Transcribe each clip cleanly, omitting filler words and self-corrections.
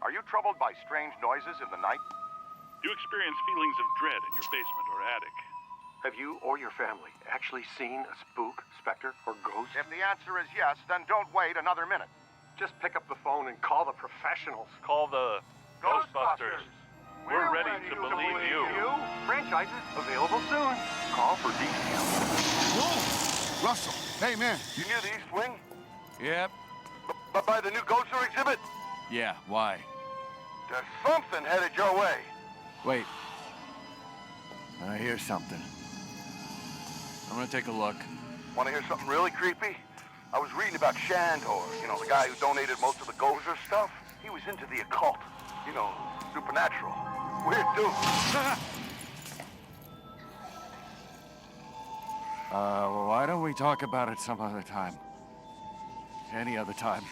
Are you troubled by strange noises in the night? Do you experience feelings of dread in your basement or attic? Have you or your family actually seen a spook, specter, or ghost? If the answer is yes, then don't wait another minute. Just pick up the phone and call the professionals. Call the Ghostbusters. We're ready to believe you. Franchises available soon. Call for details. Whoa! Russell, hey man. You near the East Wing? Yep. By the new Ghoster exhibit? Yeah, why? There's something headed your way. Wait. I hear something. I'm gonna take a look. Want to hear something really creepy? I was reading about Shandor, you know, the guy who donated most of the Gozer stuff. He was into the occult, you know, supernatural. Weird dude. Well, why don't we talk about it some other time? Any other time.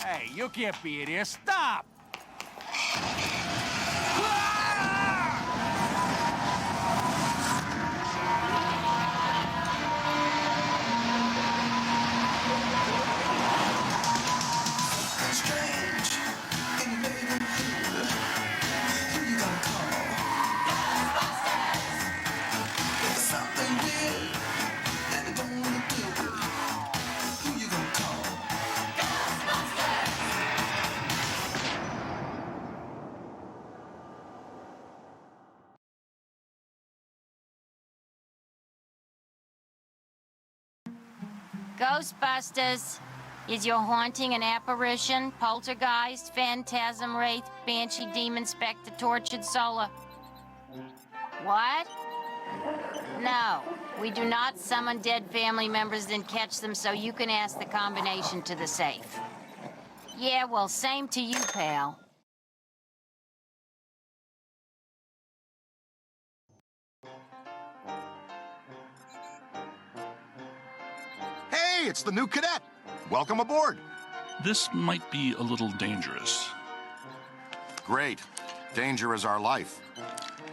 Hey, you can't be in here. Stop! Ghostbusters. Is your haunting an apparition, poltergeist, phantasm, wraith, banshee, demon, specter, tortured solar? What? No, we do not summon dead family members and catch them so you can ask the combination to the safe. Yeah, well, same to you, pal. Hey, it's the new cadet. Welcome aboard. This might be a little dangerous. Great. Danger is our life.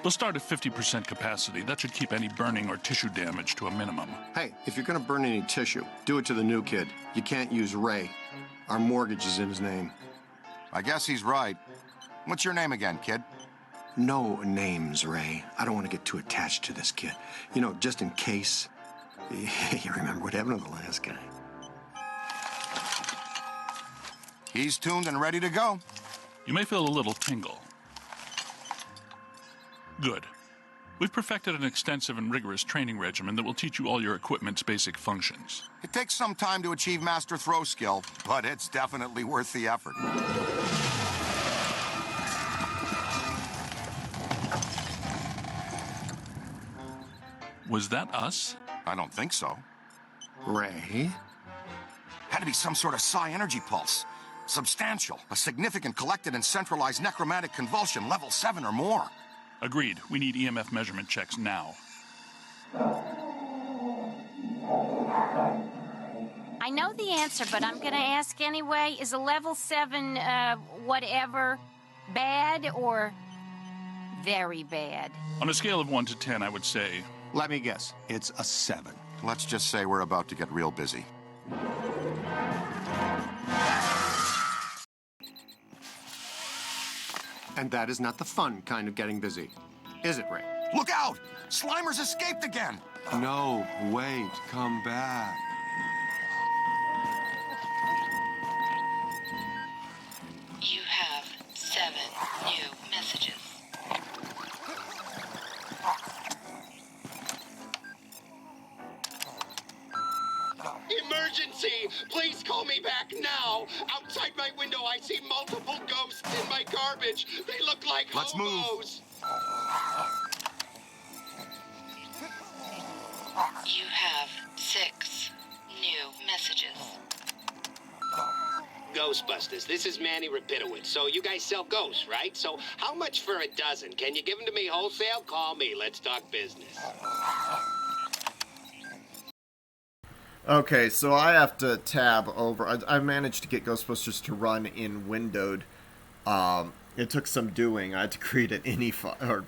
We'll start at 50% capacity. That should keep any burning or tissue damage to a minimum. Hey, if you're gonna burn any tissue, do it to the new kid. You can't use Ray. Our mortgage is in his name. I guess he's right. What's your name again, kid? No names, Ray. I don't want to get too attached to this kid. You know, just in case. You remember what happened to the last guy? He's tuned and ready to go. You may feel a little tingle. Good. We've perfected an extensive and rigorous training regimen that will teach you all your equipment's basic functions. It takes some time to achieve master throw skill, but it's definitely worth the effort. Was that us? I don't think so. Ray? Had to be some sort of psi energy pulse. Substantial. A significant collected and centralized necromantic convulsion, level 7 or more. Agreed. We need EMF measurement checks now. I know the answer, but I'm gonna ask anyway. Is a level 7, whatever, bad or very bad? On a scale of 1 to 10, I would say... Let me guess. It's a 7. Let's just say we're about to get real busy. And that is not the fun kind of getting busy. Is it, Ray? Look out! Slimer's escaped again! No, wait, come back. You have 7 new messages. Emergency! Please call me back now! Outside my window, I see multiple ghosts in my garbage. They look like Let's move. hobos. You have 6 new messages. Ghostbusters, this is Manny Rapidowitz. So you guys sell ghosts, right? So how much for a dozen? Can you give them to me wholesale? Call me. Let's talk business. Okay, so I have to tab over. I managed to get Ghostbusters to run in windowed. It took some doing. I had to create an ini file, or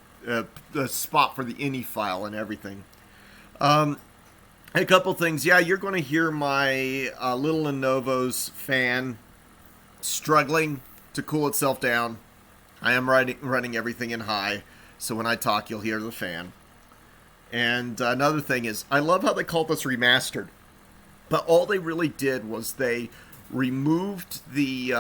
a spot for the ini file and everything. A couple things. Yeah, you're going to hear my Little Lenovo's fan struggling to cool itself down. I am running everything in high, so when I talk, you'll hear the fan. And another thing is, I love how they called this remastered, but all they really did was they removed the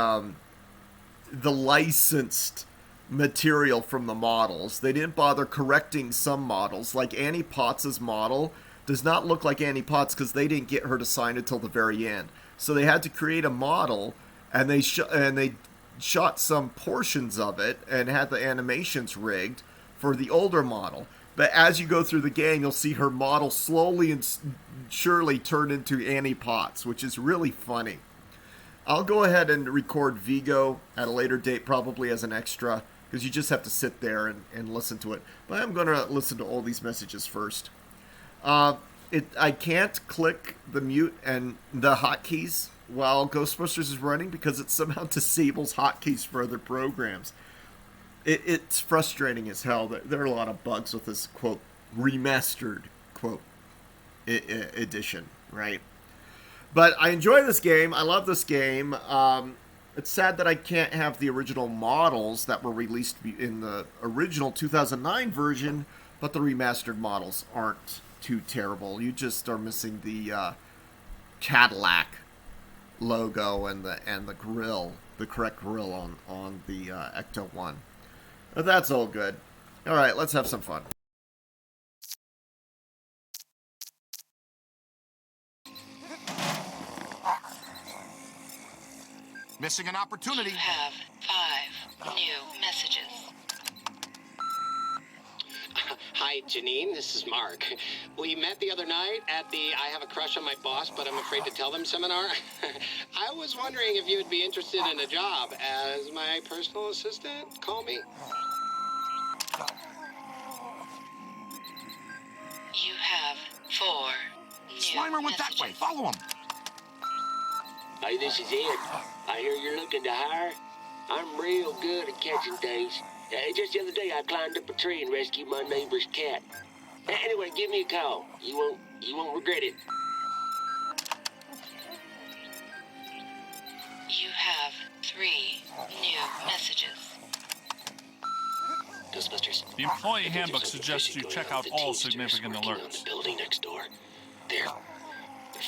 licensed material from the models. They didn't bother correcting some models, like Annie Potts' model does not look like Annie Potts because they didn't get her to sign until the very end. So they had to create a model, and they shot some portions of it and had the animations rigged for the older model. But as you go through the game, you'll see her model slowly and surely turn into Annie Potts, which is really funny. I'll go ahead and record Vigo at a later date, probably as an extra, because you just have to sit there and listen to it. But I'm going to listen to all these messages first. I can't click the mute and the hotkeys while Ghostbusters is running because it somehow disables hotkeys for other programs. It's frustrating as hell. There are a lot of bugs with this, quote, remastered, quote, edition, right? But I enjoy this game. I love this game. It's sad that I can't have the original models that were released in the original 2009 version, but the remastered models aren't too terrible. You just are missing the Cadillac logo and the grill, the correct grill on the Ecto 1. But that's all good. All right, let's have some fun. Missing an opportunity. You have 5 new messages. Hi, Janine. This is Mark. We met the other night at the I Have a Crush on My Boss, but I'm afraid to tell them seminar. I was wondering if you would be interested in a job as my personal assistant. Call me. You have 4 new Slimer went that way. messages. Follow him. Hey, this is Ed. I hear you're looking to hire. I'm real good at catching things. Just the other day, I climbed up a tree and rescued my neighbor's cat. Anyway, give me a call. You won't regret it. You have 3 new messages. Ghostbusters. The employee I think handbook there's something suggests fishy you going check on out with the all Teamsters significant working on alerts. the building next door. They're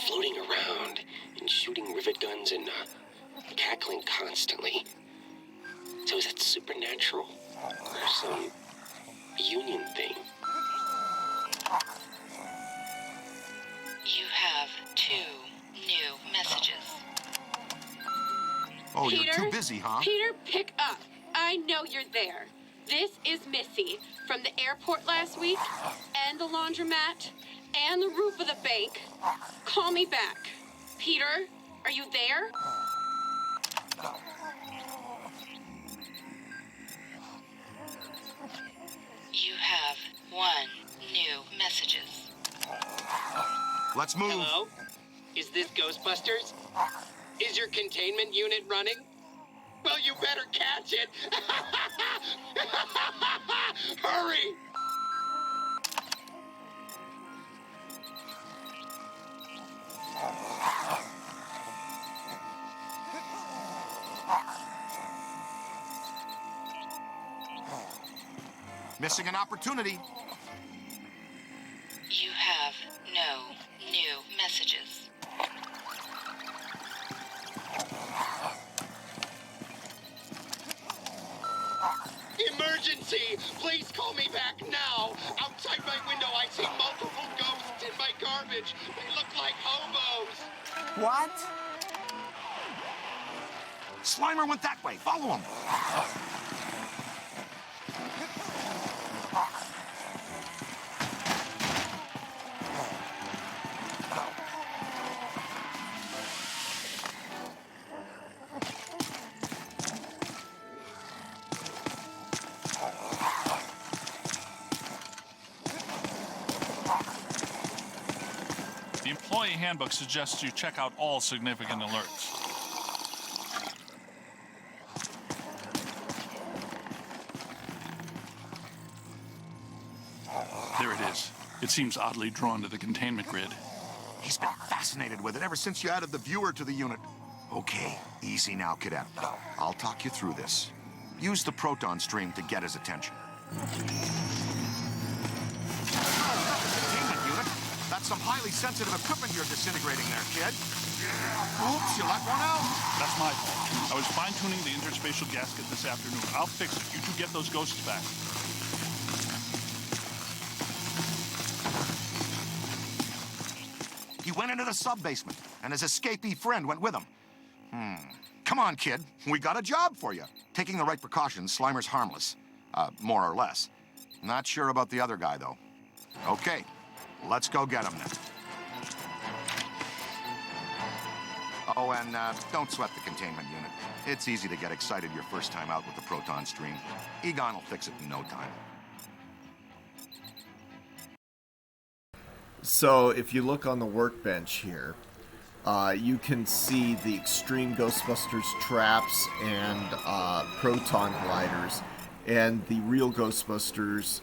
floating around and shooting rivet guns and cackling constantly. So is that supernatural or some union thing? You have 2 new messages. Oh, Peter? you're too busy, huh? Peter, pick up. I know you're there. This is Missy from the airport last week, and the laundromat, and the roof of the bank. Call me back. Peter, are you there? You have 1 new messages. Let's move. Hello? Is this Ghostbusters? Is your containment unit running? Well, you better catch it. Hurry! Missing an opportunity. You have no new messages. Emergency! Please call me back now! Outside my window, I see multiple ghosts in my garbage. They look like hobos. What? Slimer went that way. Follow him. The employee handbook suggests you check out all significant alerts. There it is. It seems oddly drawn to the containment grid. fascinated with it ever since you added the viewer to the unit. Okay, easy now, cadet. I'll talk you through this. Use the proton stream to get his attention. Containment unit. That's some highly sensitive equipment you're disintegrating there, kid. Oops, you let one out. That's my fault. I was fine-tuning the interspatial gasket this afternoon. I'll fix it. You two get those ghosts back. He went into the sub-basement, and his escapee friend went with him. Come on, kid. We got a job for you. Taking the right precautions, Slimer's harmless. More or less. Not sure about the other guy, though. Okay, let's go get him then. Oh, and don't sweat the containment unit. It's easy to get excited your first time out with the proton stream. Egon will fix it in no time. So, if you look on the workbench here, you can see the Extreme Ghostbusters traps and proton gliders, and the real Ghostbusters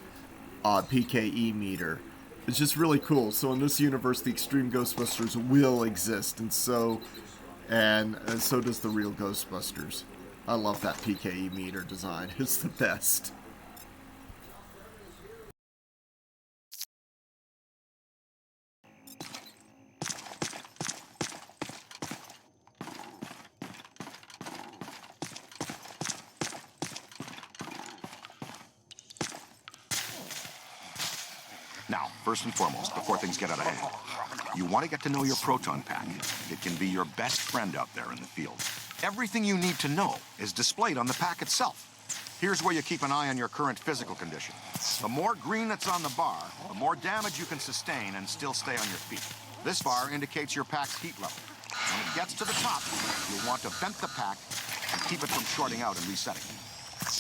PKE meter. It's just really cool. So in this universe, the Extreme Ghostbusters will exist, and so does the real Ghostbusters. I love that PKE meter design. It's the best. Now, first and foremost, before things get out of hand, you want to get to know your proton pack. It can be your best friend out there in the field. Everything you need to know is displayed on the pack itself. Here's where you keep an eye on your current physical condition. The more green that's on the bar, the more damage you can sustain and still stay on your feet. This bar indicates your pack's heat level. When it gets to the top, you'll want to vent the pack and keep it from shorting out and resetting.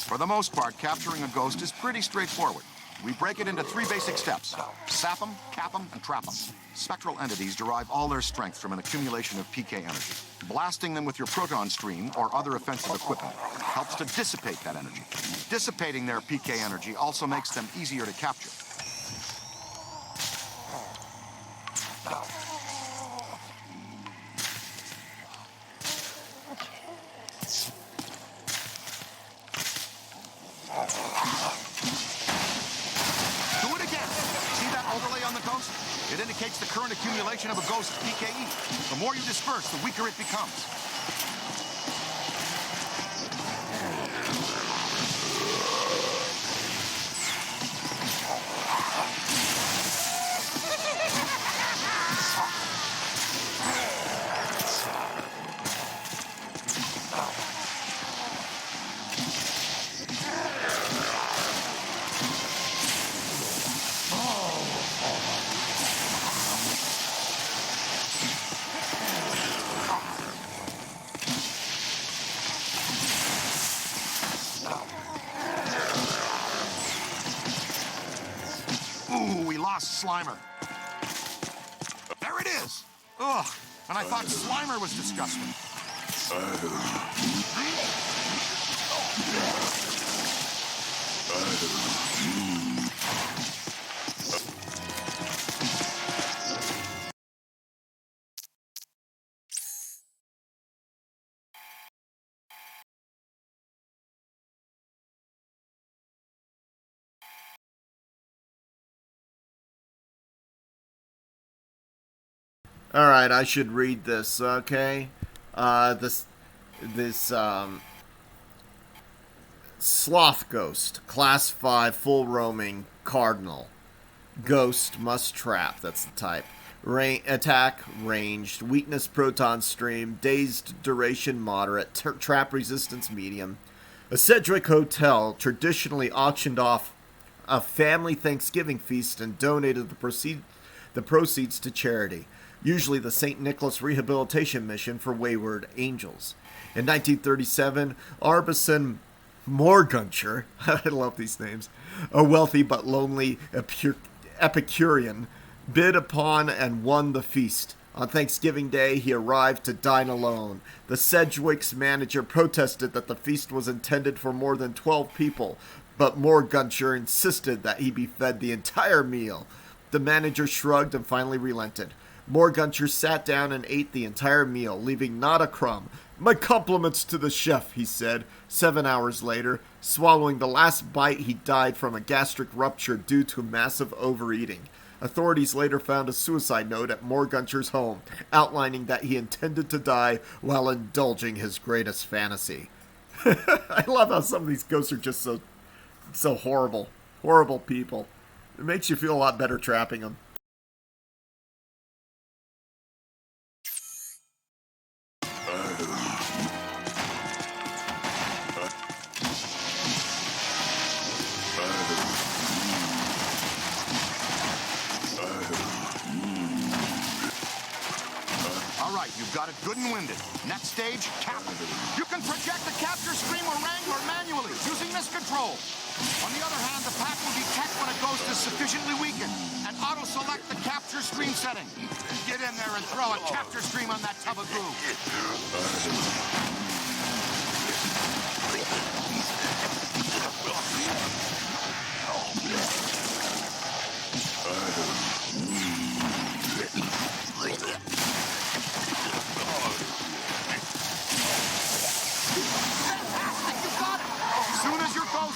For the most part, capturing a ghost is pretty straightforward. We break it into 3 basic steps: sap them, cap them, and trap them. Spectral entities derive all their strength from an accumulation of PK energy. Blasting them with your proton stream or other offensive equipment helps to dissipate that energy. Dissipating their PK energy also makes them easier to capture. It indicates the current accumulation of a ghost PKE. The more you disperse, the weaker it becomes. Slimer. There it is. Ugh. And I thought Slimer was disgusting. Alright, I should read this, okay? This Sloth Ghost, Class 5, full roaming, Cardinal. Ghost, must trap, that's the type. Attack, ranged. Weakness, proton stream. Dazed, duration, moderate. Trap resistance, medium. A Sedgewick hotel traditionally auctioned off a family Thanksgiving feast and donated the proceeds to charity. Usually the St. Nicholas Rehabilitation Mission for Wayward Angels. In 1937, Arbison Morguncher, I love these names, a wealthy but lonely Epicurean, bid upon and won the feast. On Thanksgiving Day, he arrived to dine alone. The Sedgewick's manager protested that the feast was intended for more than 12 people, but Morguncher insisted that he be fed the entire meal. The manager shrugged and finally relented. Morguncher sat down and ate the entire meal, leaving not a crumb. "My compliments to the chef," he said. 7 hours later, swallowing the last bite, he died from a gastric rupture due to massive overeating. Authorities later found a suicide note at Morguncher's home, outlining that he intended to die while indulging his greatest fantasy. I love how some of these ghosts are just so horrible. Horrible people. It makes you feel a lot better trapping them. You've got it good and winded. Next stage, capture. You can project the capture stream or wrangler manually using this control. On the other hand, the pack will detect when a ghost is sufficiently weakened and auto-select the capture stream setting. Get in there and throw a capture stream on that tub of goo.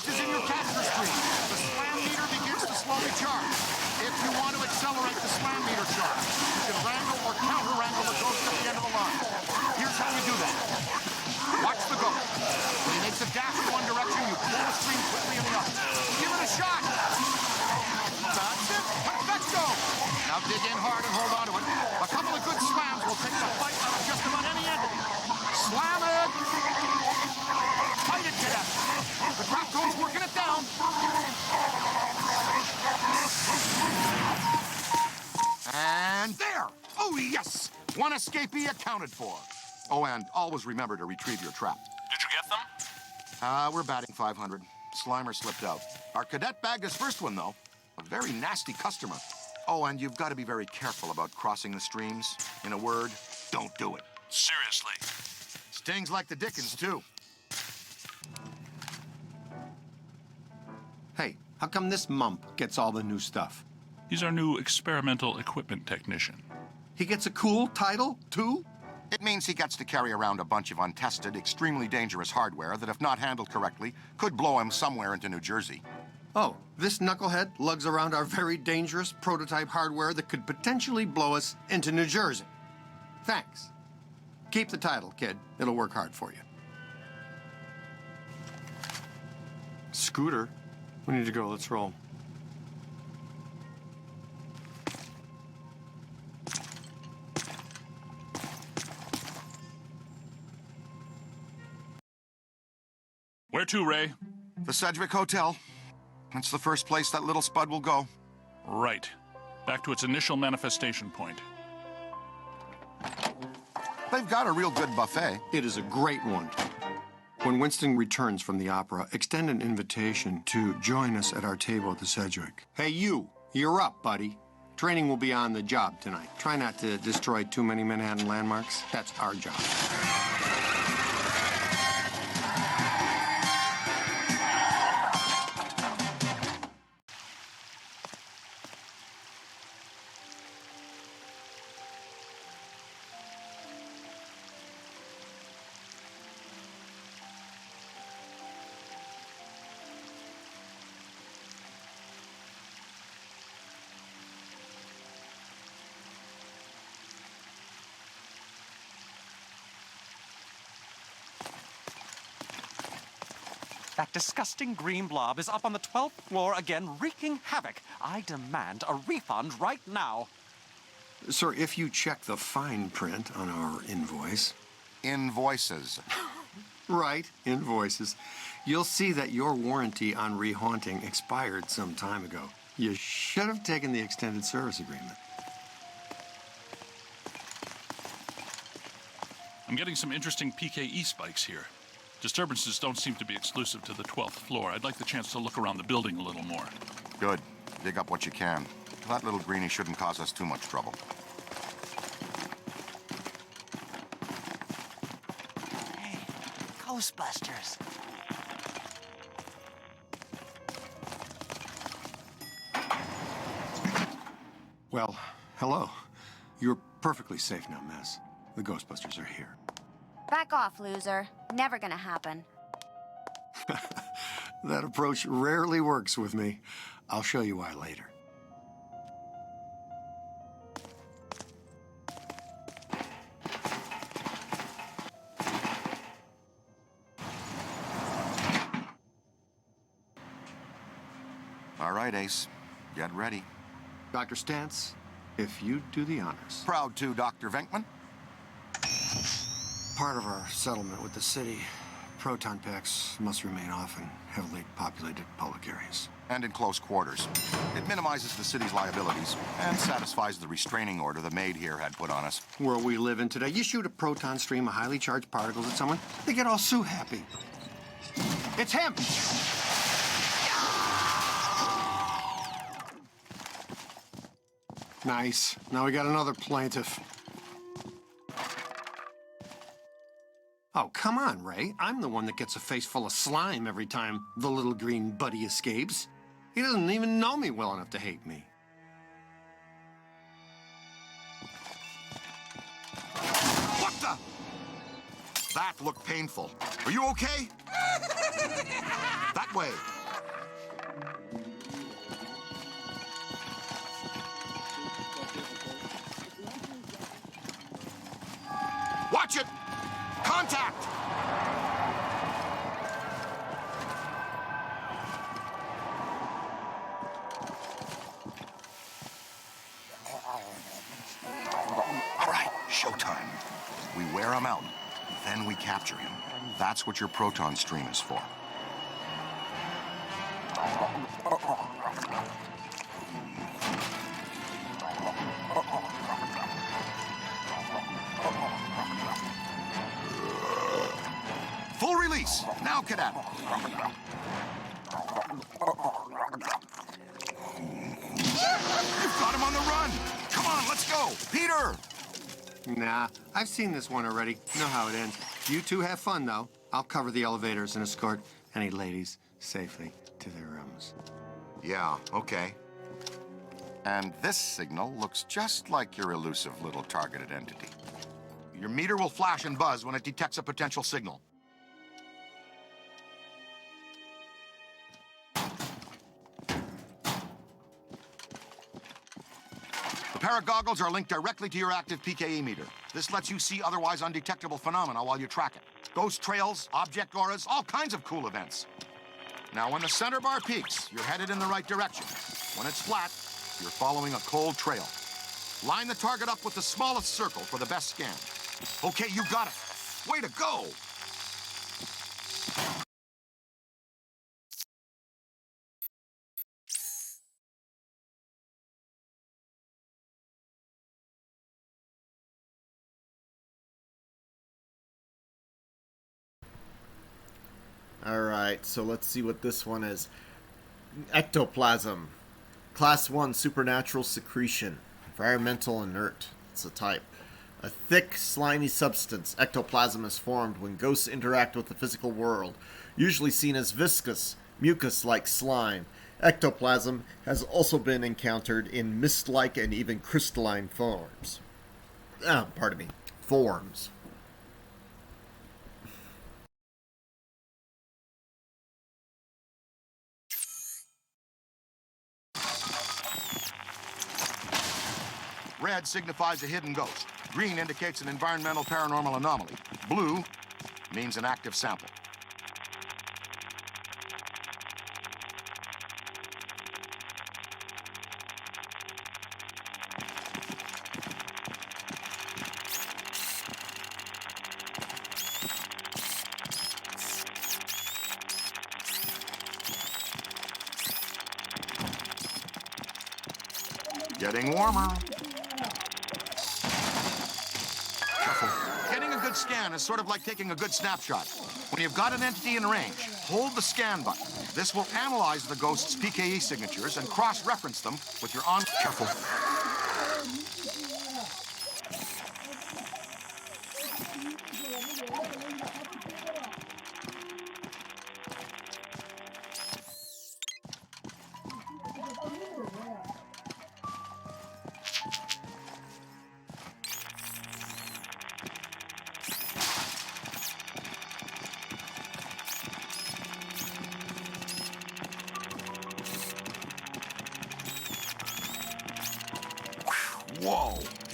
Is in your capture stream. The slam meter begins to slowly charge. If you want to accelerate the slam meter charge, you can wrangle or counter-wrangle the ghost at the end of the line. Here's how you do that. Watch the ghost. When he makes a dash in one direction, you pull the stream quickly in the other. Give it a shot. That's it. Perfecto. Now dig in hard and hold on to it. A couple of good slams will take the fight out of just about any entity. Slam it. Fight it to death. The drop code's working it down. And there. Oh, yes. One escapee accounted for. Oh, and always remember to retrieve your trap. Did you get them? We're batting 500. Slimer slipped out. Our cadet bagged his first one, though. A very nasty customer. Oh, and you've got to be very careful about crossing the streams. In a word, don't do it. Seriously. Stings like the Dickens, too. Hey, how come this mump gets all the new stuff? He's our new experimental equipment technician. He gets a cool title, too? It means he gets to carry around a bunch of untested, extremely dangerous hardware that, if not handled correctly, could blow him somewhere into New Jersey. Oh, this knucklehead lugs around our very dangerous prototype hardware that could potentially blow us into New Jersey. Thanks. Keep the title, kid. It'll work hard for you. Scooter, we need to go. Let's roll. Where to, Ray? The Sedgewick Hotel. It's the first place that little spud will go. Right. Back to its initial manifestation point. They've got a real good buffet. It is a great one. When Winston returns from the opera, extend an invitation to join us at our table at the Sedgewick. Hey, you're up, buddy. Training will be on the job tonight. Try not to destroy too many Manhattan landmarks. That's our job. That disgusting green blob is up on the 12th floor again, wreaking havoc. I demand a refund right now. Sir, if you check the fine print on our invoice... Invoices. Right, invoices. You'll see that your warranty on rehaunting expired some time ago. You should have taken the extended service agreement. I'm getting some interesting PKE spikes here. Disturbances don't seem to be exclusive to the 12th floor. I'd like the chance to look around the building a little more. Good. Dig up what you can. That little greenie shouldn't cause us too much trouble. Hey, Ghostbusters. Well, hello. You're perfectly safe now, miss. The Ghostbusters are here. Back off, loser. Never gonna happen. That approach rarely works with me. I'll show you why later. All right, Ace. Get ready. Dr. Stantz, if you do the honors. Proud to, Dr. Venkman. Part of our settlement with the city, proton packs must remain off in heavily populated public areas. And in close quarters. It minimizes the city's liabilities and satisfies the restraining order the maid here had put on us. World we live in today, you shoot a proton stream of highly charged particles at someone, they get all so happy. It's him! Nice. Now we got another plaintiff. Oh, come on, Ray. I'm the one that gets a face full of slime every time the little green buddy escapes. He doesn't even know me well enough to hate me. What the? That looked painful. Are you okay? That way. Watch it! Contact! All right, showtime. We wear him out, then we capture him. That's what your proton stream is for. Full release. Now, cadet. You've got him on the run. Come on, let's go. Peter! Nah, I've seen this one already. Know how it ends. You two have fun, though. I'll cover the elevators and escort any ladies safely to their rooms. Yeah, okay. And this signal looks just like your elusive little targeted entity. Your meter will flash and buzz when it detects a potential signal. The pair of goggles are linked directly to your active PKE meter. This lets you see otherwise undetectable phenomena while you track it. Ghost trails, object auras, all kinds of cool events. Now, when the center bar peaks, you're headed in the right direction. When it's flat, you're following a cold trail. Line the target up with the smallest circle for the best scan. Okay, you got it. Way to go! Alright, so let's see what this one is. Ectoplasm. Class 1 supernatural secretion. Environmental inert. It's a type. A thick, slimy substance, ectoplasm, is formed when ghosts interact with the physical world, usually seen as viscous, mucus-like slime. Ectoplasm has also been encountered in mist-like and even crystalline forms. Forms. Red signifies a hidden ghost. Green indicates an environmental paranormal anomaly. Blue means an active sample. Getting warmer. Careful. Getting a good scan is sort of like taking a good snapshot. When you've got an entity in range, hold the scan button. This will analyze the ghost's PKE signatures and cross-reference them with your on... Careful.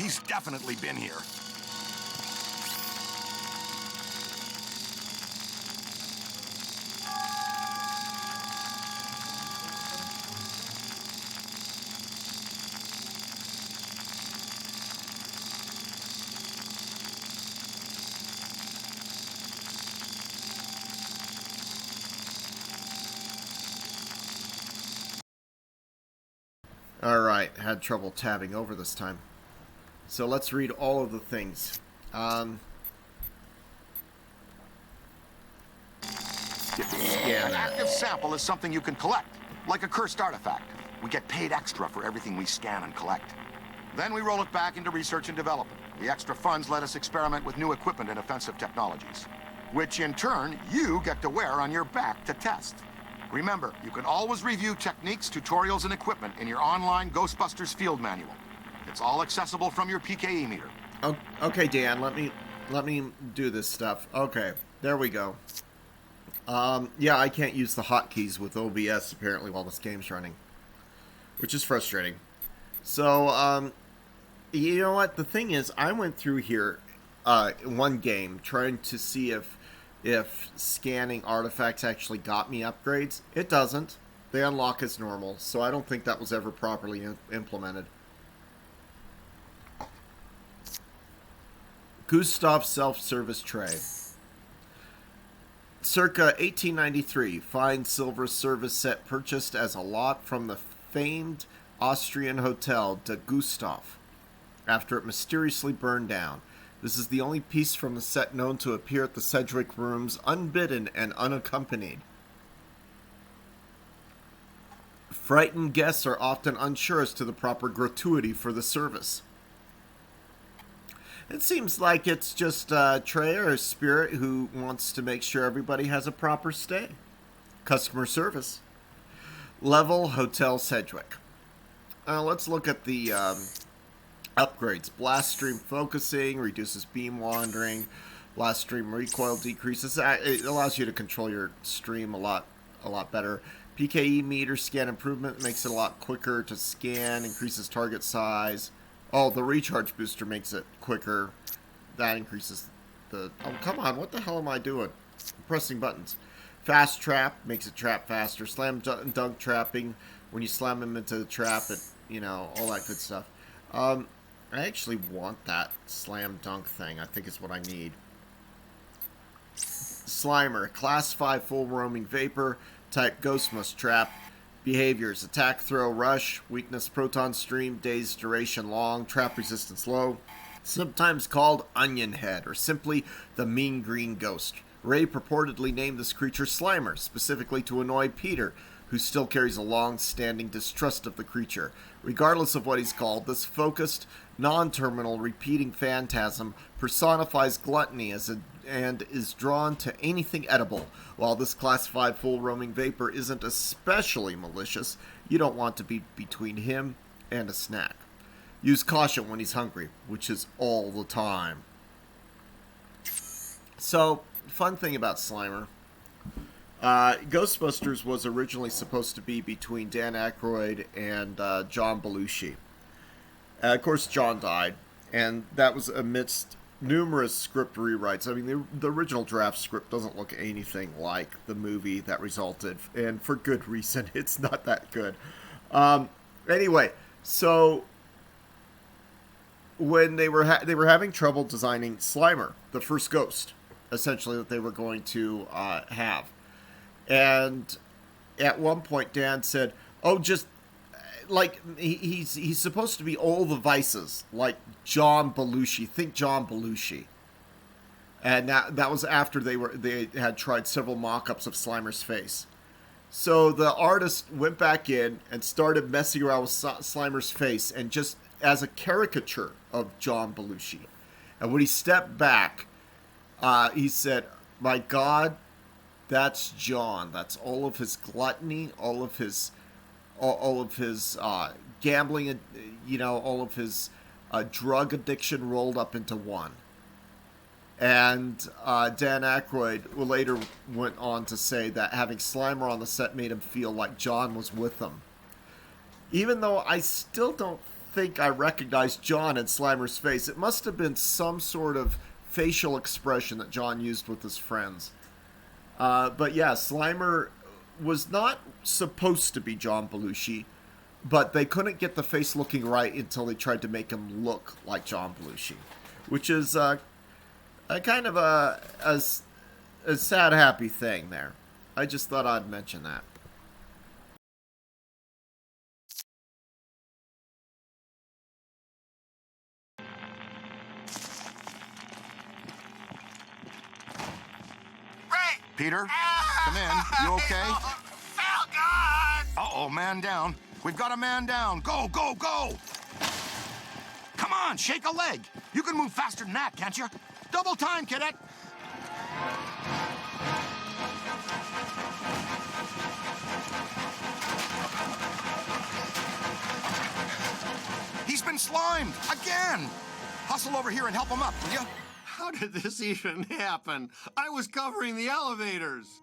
He's definitely been here. Alright, had trouble tabbing over this time. So let's read all of the things. Scan An active sample is something you can collect, like a cursed artifact. We get paid extra for everything we scan and collect. Then we roll it back into research and development. The extra funds let us experiment with new equipment and offensive technologies, which in turn you get to wear on your back to test. Remember, you can always review techniques, tutorials, and equipment in your online Ghostbusters field manual. It's all accessible from your PKE meter. Oh, okay, Dan, let me do this stuff. Okay, there we go. Yeah, I can't use the hotkeys with OBS apparently while this game's running, which is frustrating. So, you know what? The thing is, I went through here one game trying to see if scanning artifacts actually got me upgrades. It doesn't. They unlock as normal, so I don't think that was ever properly implemented. Gustav's self-service tray. Circa 1893, fine silver service set purchased as a lot from the famed Austrian hotel de Gustav after it mysteriously burned down. This is the only piece from the set known to appear at the Sedgewick rooms unbidden and unaccompanied. Frightened guests are often unsure as to the proper gratuity for the service. It seems like it's just Trey or Spirit who wants to make sure everybody has a proper stay. Customer service. Level Hotel Sedgewick. Let's look at the upgrades. Blast stream focusing, reduces beam wandering. Blast stream recoil decreases. It allows you to control your stream a lot better. PKE meter scan improvement makes it a lot quicker to scan, increases target size. Oh, the recharge booster makes it quicker. That increases the... Oh, come on. What the hell am I doing? I'm pressing buttons. Fast trap makes it trap faster. Slam dunk trapping. When you slam him into the trap, it, you know, all that good stuff. I actually want that slam dunk thing. I think is what I need. Slimer. Class 5 full roaming vapor. Type Ghost Must Trap. Behaviors: attack, throw, rush, weakness, proton stream, daze duration long, trap resistance low. Sometimes called Onion Head or simply the Mean Green Ghost. Ray purportedly named this creature Slimer, specifically to annoy Peter, who still carries a long-standing distrust of the creature. Regardless of what he's called, this focused, non-terminal, repeating phantasm personifies gluttony and is drawn to anything edible. While this Class 5 full roaming vapor isn't especially malicious, you don't want to be between him and a snack. Use caution when he's hungry, which is all the time. So, fun thing about Slimer. Ghostbusters was originally supposed to be between Dan Aykroyd and John Belushi. Of course, John died, and that was amidst numerous script rewrites. I mean, the original draft script doesn't look anything like the movie that resulted, and for good reason. It's not that good. Anyway, so when they were having trouble designing Slimer, the first ghost, essentially, that they were going to have. And at one point, Dan said, "Oh, just like he's supposed to be all the vices, like John Belushi. Think John Belushi." And that was after they had tried several mock-ups of Slimer's face. So the artist went back in and started messing around with Slimer's face, and just as a caricature of John Belushi. And when he stepped back, he said, "My God, that's John. That's all of his gluttony, all of his gambling, you know, all of his drug addiction rolled up into one." And Dan Aykroyd later went on to say that having Slimer on the set made him feel like John was with him. Even though I still don't think I recognized John in Slimer's face. It must have been some sort of facial expression that John used with his friends. But yeah, Slimer was not supposed to be John Belushi, but they couldn't get the face looking right until they tried to make him look like John Belushi, which is a kind of a sad, happy thing there. I just thought I'd mention that. Peter, come in. You okay? Uh-oh, man down. We've got a man down. Go, go, go! Come on, shake a leg. You can move faster than that, can't you? Double time, cadet. He's been slimed again. Hustle over here and help him up, will you? How did this even happen? I was covering the elevators.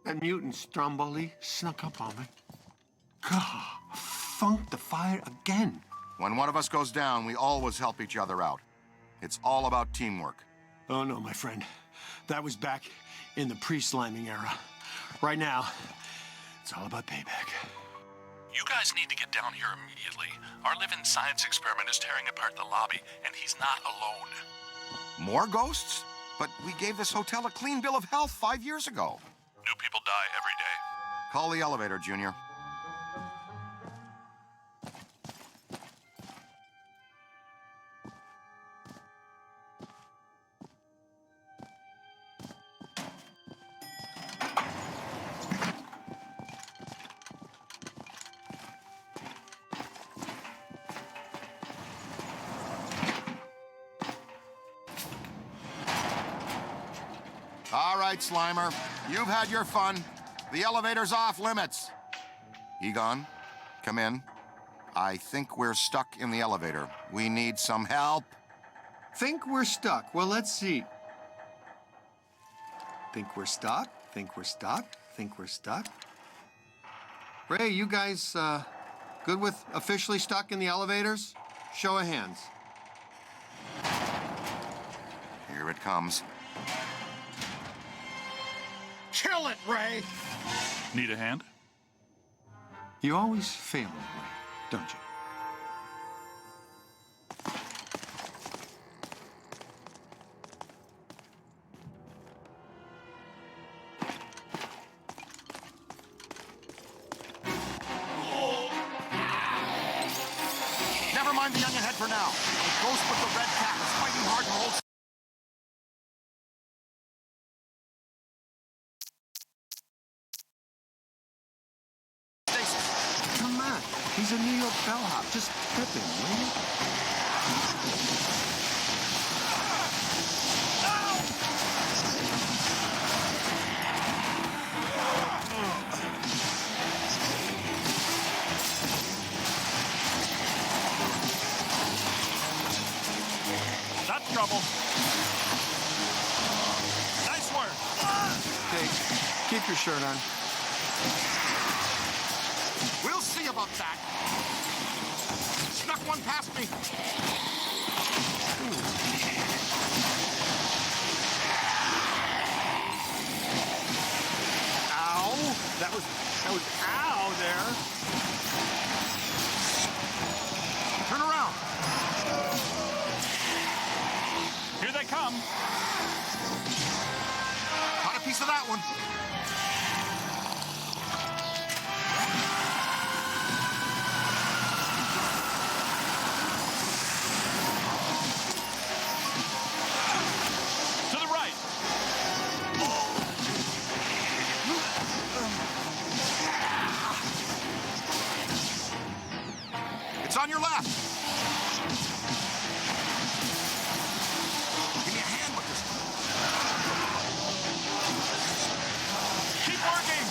That mutant Stromboli snuck up on me. God, funked the fire again. When one of us goes down, we always help each other out. It's all about teamwork. Oh, no, my friend. That was back in the pre-sliming era. Right now, it's all about payback. You guys need to get down here immediately. Our living science experiment is tearing apart the lobby, and he's not alone. More ghosts? But we gave this hotel a clean bill of health 5 years ago. New people die every day. Call the elevator, Junior. All right, Slimer. You've had your fun. The elevator's off limits. Egon, come in. I think we're stuck in the elevator. We need some help. Think we're stuck? Well, let's see. Think we're stuck? Think we're stuck? Think we're stuck? Ray, you guys good with officially stuck in the elevators? Show of hands. Here it comes. Kill it, Ray! Need a hand? You always fail me, Ray, don't you? Never mind the onion head for now. The ghost with the red cap is fighting hard to hold. Come on, he's a New York bellhop. Just pip him, will you? That's trouble. Nice work. Hey, keep your shirt on. We'll see about that. Snuck one past me. Ow! That was ow there. Turn around. Here they come. Caught a piece of that one. To the right. It's on your left. Give me a hand with this. Keep working.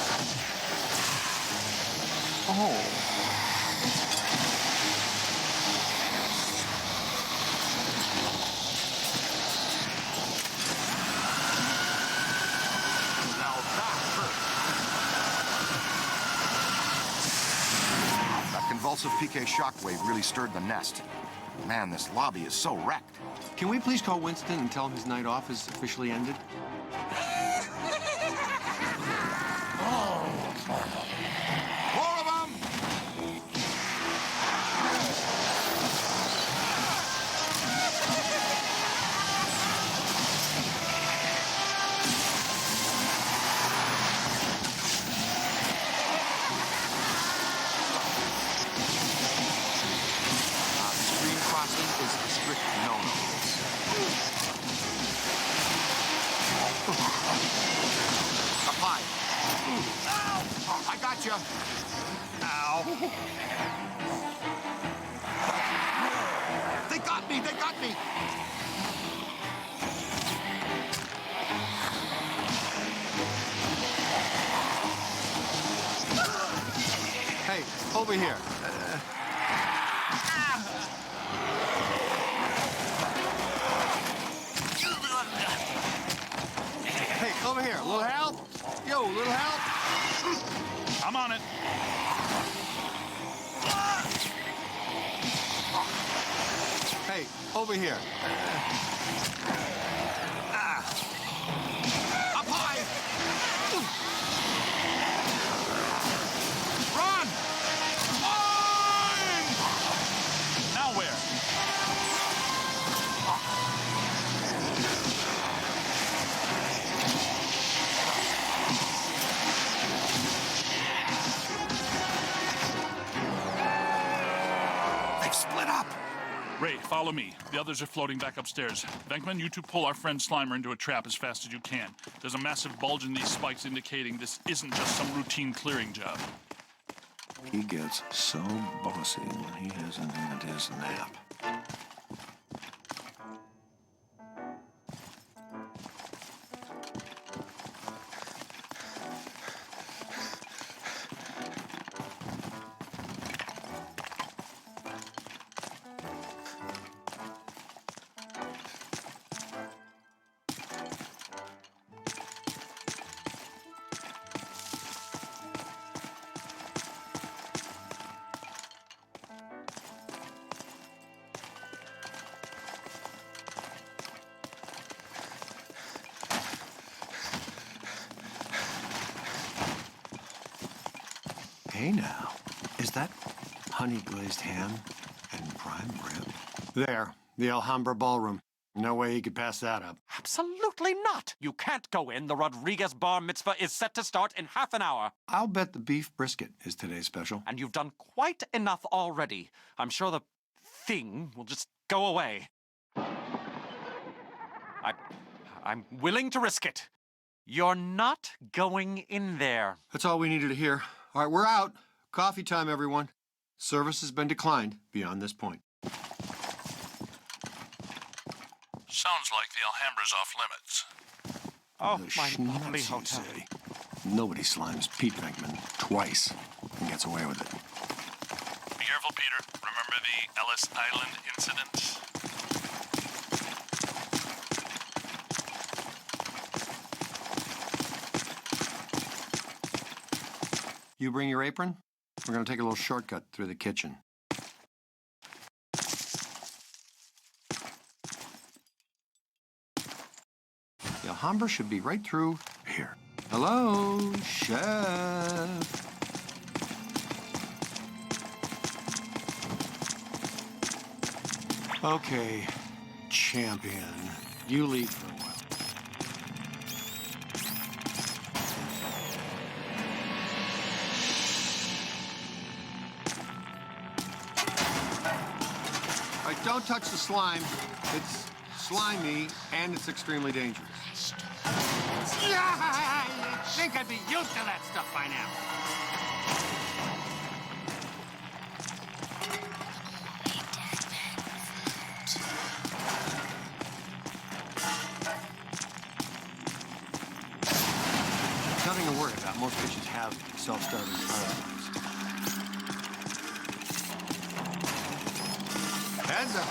Oh. Now that hurt. That impulsive PK shockwave really stirred the nest. Man, this lobby is so wrecked. Can we please call Winston and tell him his night off is officially ended? More of them! Stream crossing is a strict no-no. Apply. Ow! I got you. Ow. They got me! They got me! Hey, over here. Hey, over here. A little help? Yo, little help? I'm on it. Hey, over here. Up high! Run! Run! Now where? They've split up. Ray, follow me. The others are floating back upstairs. Venkman, you two pull our friend Slimer into a trap as fast as you can. There's a massive bulge in these spikes indicating this isn't just some routine clearing job. He gets so bossy when he hasn't had his nap. Hey now, is that honey glazed ham and prime rib? There, the Alhambra Ballroom. No way he could pass that up. Absolutely not! You can't go in. The Rodriguez bar mitzvah is set to start in half an hour. I'll bet the beef brisket is today's special. And you've done quite enough already. I'm sure the thing will just go away. I'm willing to risk it. You're not going in there. That's all we needed to hear. All right, we're out. Coffee time, everyone. Service has been declined beyond this point. Sounds like the Alhambra's off limits. Oh, The my lovely schnapps, you hotel. say. Nobody slimes Pete Venkman twice and gets away with it. Be careful, Peter. Remember the Ellis Island incident? You bring your apron? We're going to take a little shortcut through the kitchen. The Alhambra should be right through here. Hello, chef. Okay, champion. You lead for a while. All right, don't touch the slime. It's slimy, and it's extremely dangerous. Yeah, you'd think I'd be used to that stuff by now. Nothing to worry about. Most kitchens have self-starting firearms. Heads up.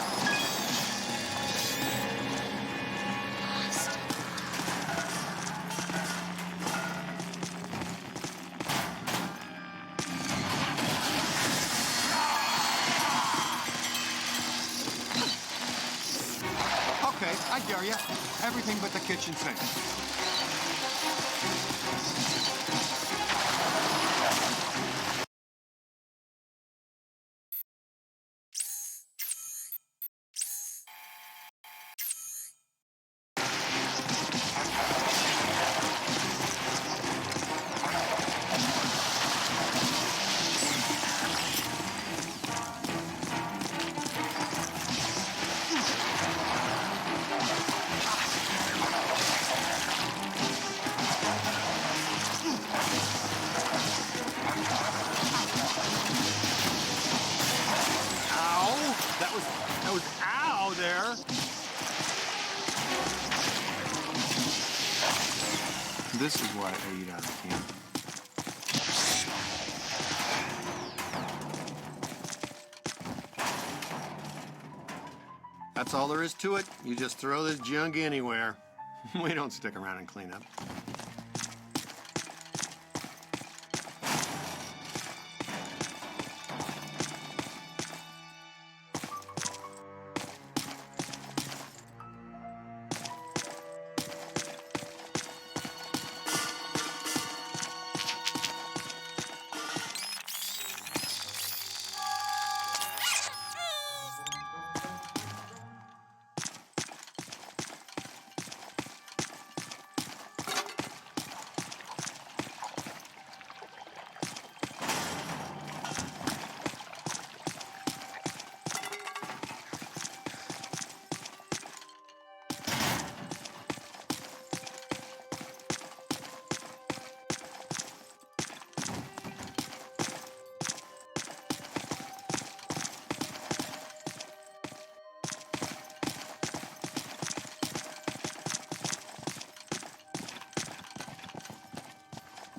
are you? Everything but the kitchen sink. That was ow there. This is why I eat out of can. That's all there is to it. You just throw this junk anywhere. We don't stick around and clean up.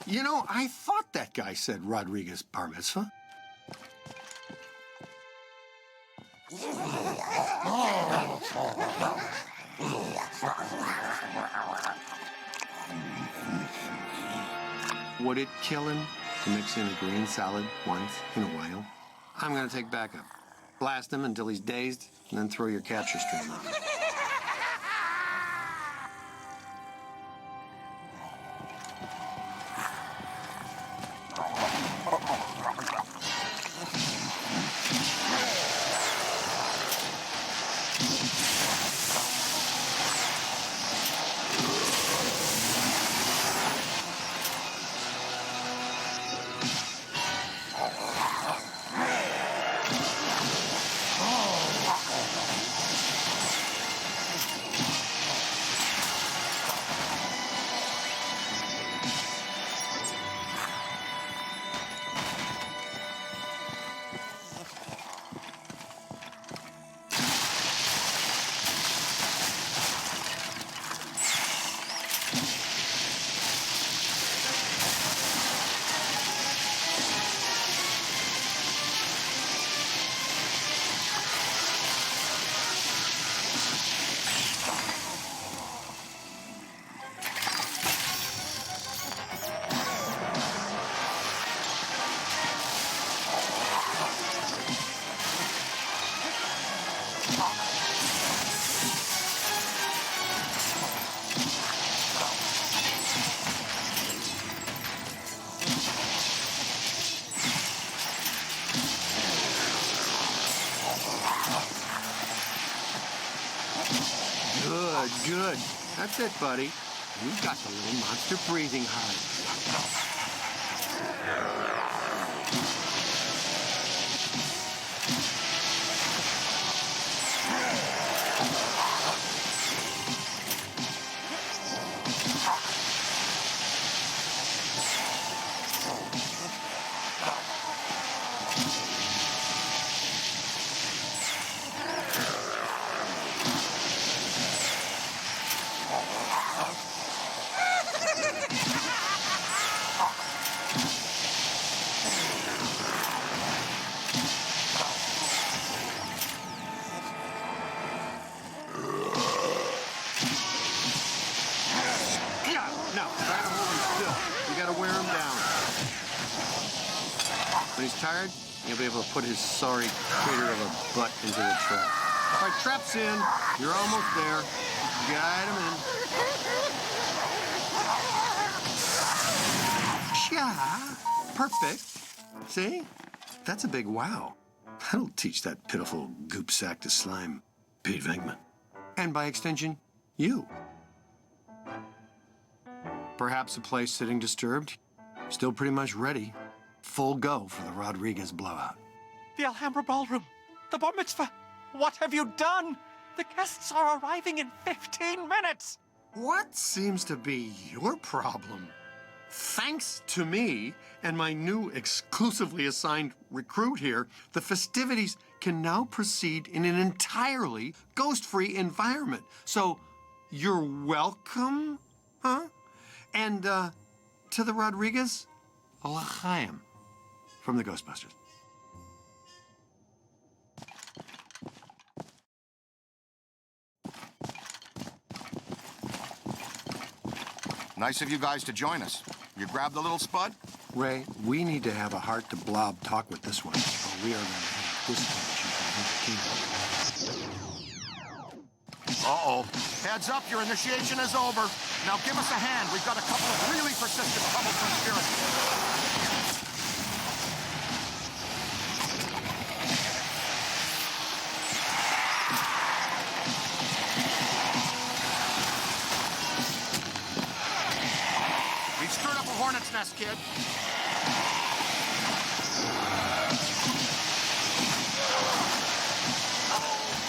You know, I thought that guy said Rodriguez bar mitzvah. Would it kill him to mix in a green salad once in a while? I'm gonna take backup. Blast him until he's dazed, and then throw your capture stream on him. Good. That's it, buddy. You've got the little monster breathing heart. When he's tired, you'll be able to put his sorry crater of a butt into the trap. All right, trap's in. You're almost there. Guide him in. Yeah, perfect. See? That's a big wow. That'll teach that pitiful goop sack to slime Pete Venkman. And by extension, you. Perhaps a place sitting disturbed. Still pretty much ready. Full go for the Rodriguez blowout. The Alhambra Ballroom. The bar mitzvah. What have you done? The guests are arriving in 15 minutes. What seems to be your problem? Thanks to me and my new exclusively assigned recruit here, the festivities can now proceed in an entirely ghost-free environment. So, you're welcome, huh? And, to the Rodriguez, a l'chaim from the Ghostbusters. Nice of you guys to join us. You grabbed the little spud? Ray, we need to have a heart-to-blob talk with this one, or we are going to have this connection from Uh-oh. Heads up, your initiation is over. Now give us a hand. We've got a couple of really persistent troublesome spirits. We've stirred up a hornet's nest, kid.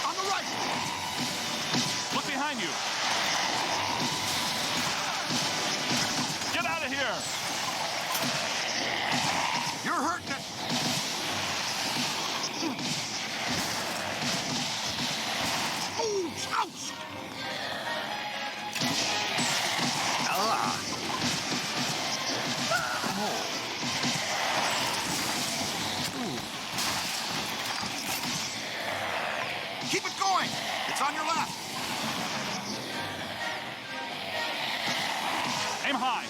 On the right! Look behind you. Get out of here. You're hurting it. Ouch! Ouch! Keep it going. It's on your left. Aim high.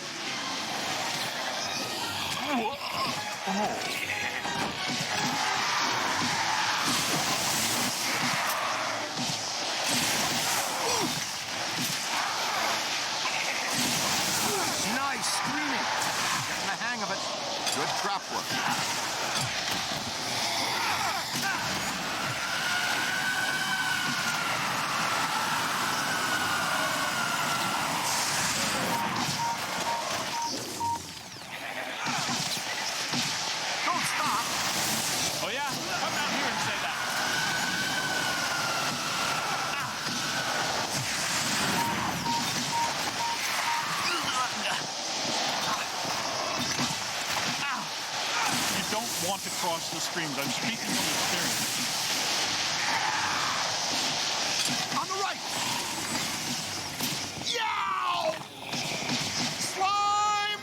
Nice screaming. Getting the hang of it. Good trap work. Don't stop. Oh, yeah? Come down here and say that. You don't want to cross the streams. I'm speaking from experience. On the right. Yow! Slime!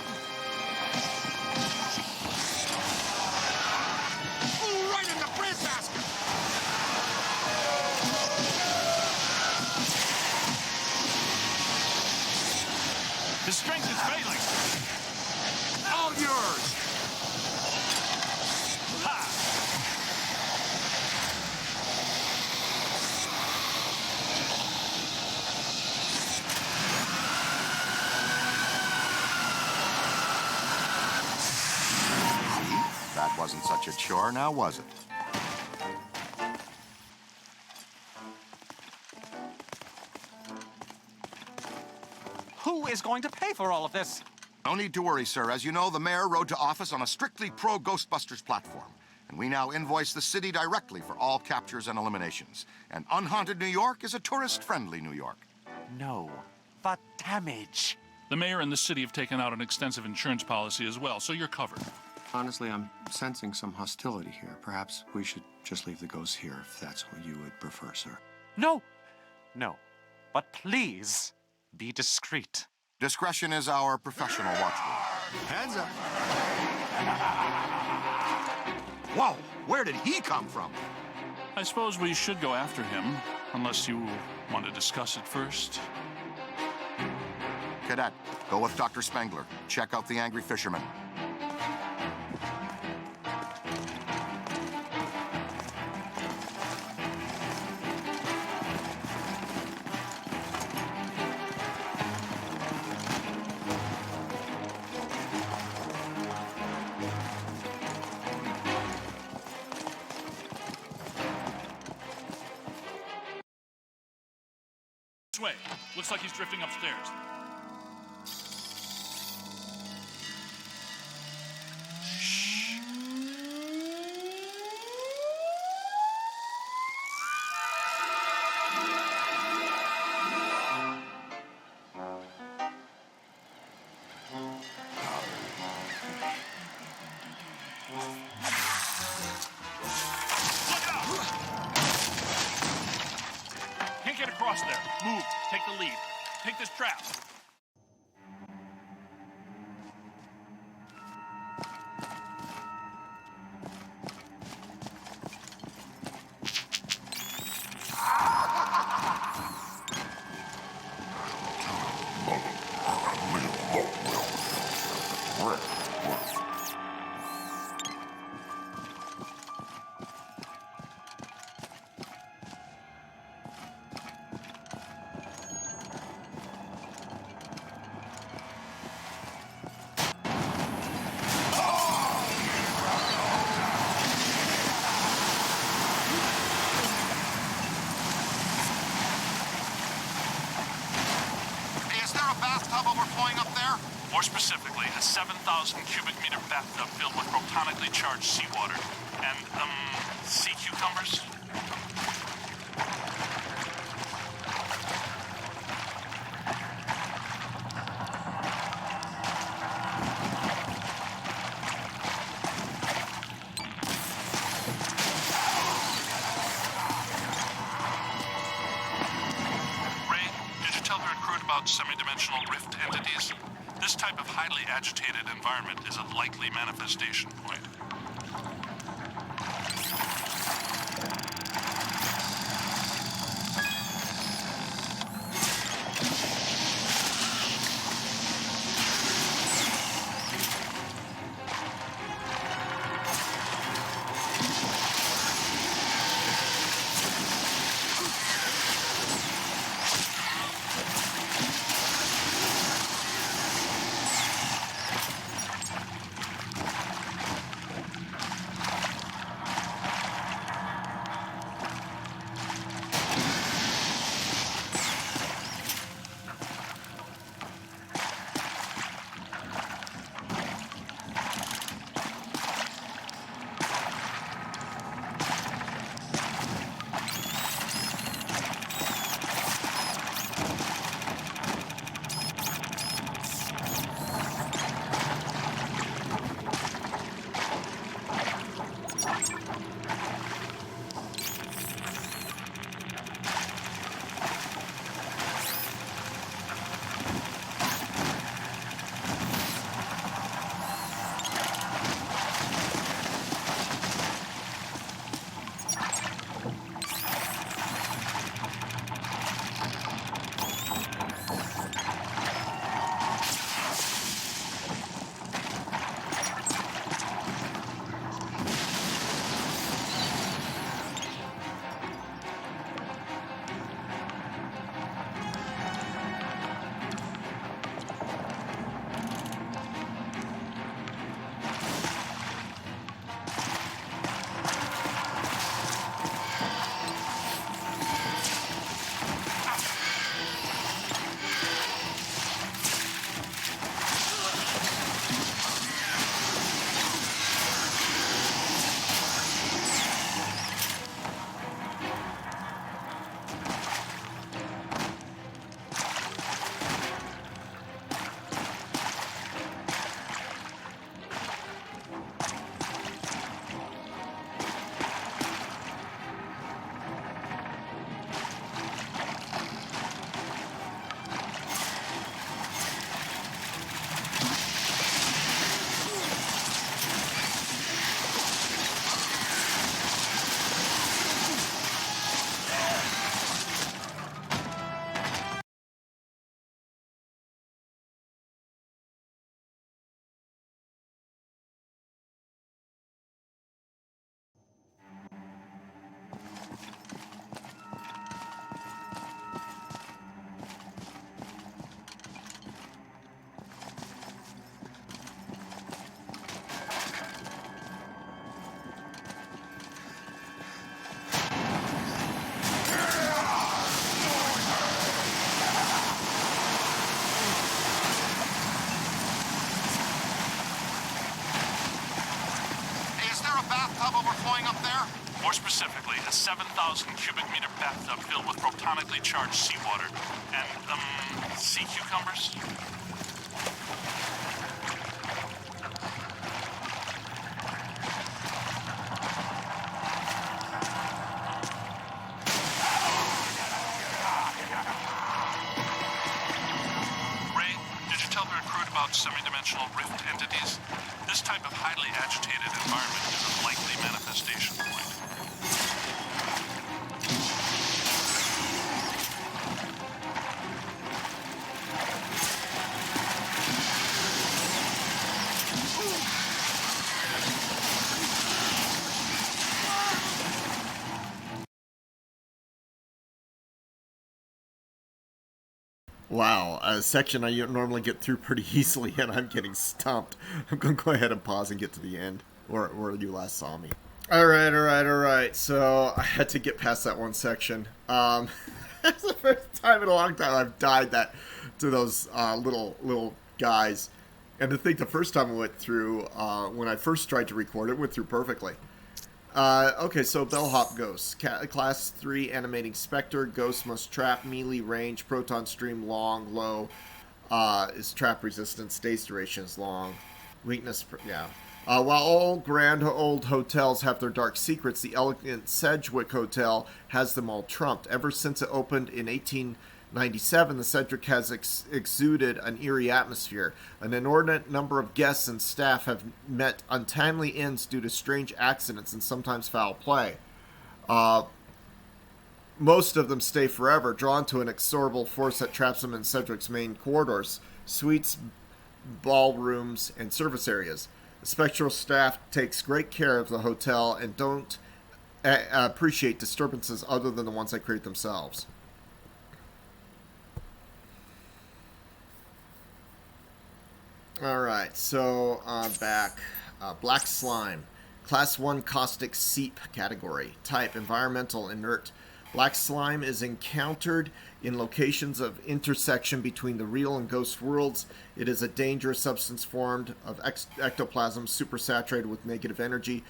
Right in the breadbasket. His strength is failing. All yours. Ha! That wasn't such a chore, now was it? Who is going to pay for all of this? No need to worry, sir. As you know, the mayor rode to office on a strictly pro-Ghostbusters platform. And we now invoice the city directly for all captures and eliminations. And unhaunted New York is a tourist-friendly New York. No, the damage. The mayor and the city have taken out an extensive insurance policy as well, so you're covered. Honestly, I'm sensing some hostility here. Perhaps we should just leave the ghosts here if that's what you would prefer, sir. No. No. But please, be discreet. Discretion is our professional watchword. Heads up. Whoa, where did he come from? I suppose we should go after him, unless you want to discuss it first. Cadet, go with Dr. Spengler. Check out the angry fisherman. way. Looks like he's drifting upstairs. Can't get across there. Move. Take the lead. Take this trap. More specifically, a 7,000 cubic meter bathtub filled with protonically charged seawater and, sea cucumbers? Ray, did you tell the recruit about semi-dimensional rift entities? This type of highly agitated environment is a likely manifestation point. bathtub overflowing up there? More specifically, a 7,000 cubic meter bathtub filled with protonically charged seawater and, sea cucumbers? Ray, did you tell the recruit about semi-dimensional rift entities? This type of highly agitated environment is a likely manifestation point. Wow, a section I normally get through pretty easily, and I'm getting stumped. I'm going to go ahead and pause and get to the end, where you last saw me. Alright. So, I had to get past that one section. It's the first time in a long time I've died to those little guys. And to think the first time I went through, when I first tried to record it, went through perfectly. Okay, so Bellhop Ghost. Class 3 animating Spectre. Ghost must trap, melee range, proton stream long, low. Is trap resistance, stays duration is long. Weakness, yeah. While all grand old hotels have their dark secrets, the elegant Sedgewick Hotel has them all trumped. Ever since it opened in 1897, the Sedgewick has exuded an eerie atmosphere. An inordinate number of guests and staff have met untimely ends due to strange accidents and sometimes foul play. Most of them stay forever, drawn to an inexorable force that traps them in Sedgewick's main corridors, suites, ballrooms, and service areas. The spectral staff takes great care of the hotel and don't appreciate disturbances other than the ones they create themselves. Alright, so back. Black slime. Class 1 caustic seep category. Type environmental inert. Black slime is encountered in locations of intersection between the real and ghost worlds. It is a dangerous substance formed of ectoplasm supersaturated with negative energy.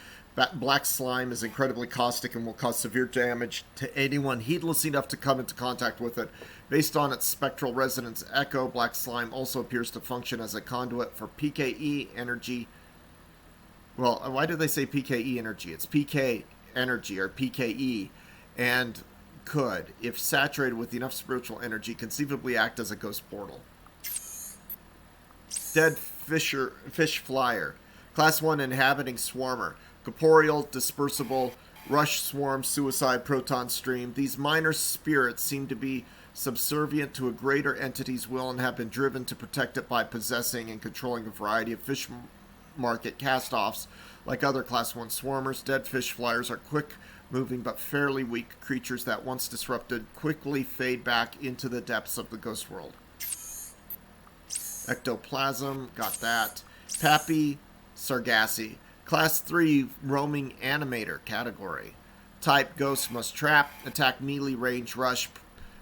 Black slime is incredibly caustic and will cause severe damage to anyone heedless enough to come into contact with it. Based on its spectral resonance echo, black slime also appears to function as a conduit for PKE energy. Well, why do they say PKE energy? It's PK energy, or PKE, and could, if saturated with enough spiritual energy, conceivably act as a ghost portal. Dead fish flyer. Class 1 inhabiting swarmer. Corporeal, dispersible, rush swarm, suicide, proton stream. These minor spirits seem to be subservient to a greater entity's will and have been driven to protect it by possessing and controlling a variety of fish market cast-offs. Like other Class 1 swarmers, dead fish flyers are quick-moving but fairly weak creatures that, once disrupted, quickly fade back into the depths of the ghost world. Ectoplasm, got that. Pappy Sargassi. Class 3 roaming animator category. Type ghost must trap, attack melee range, rush,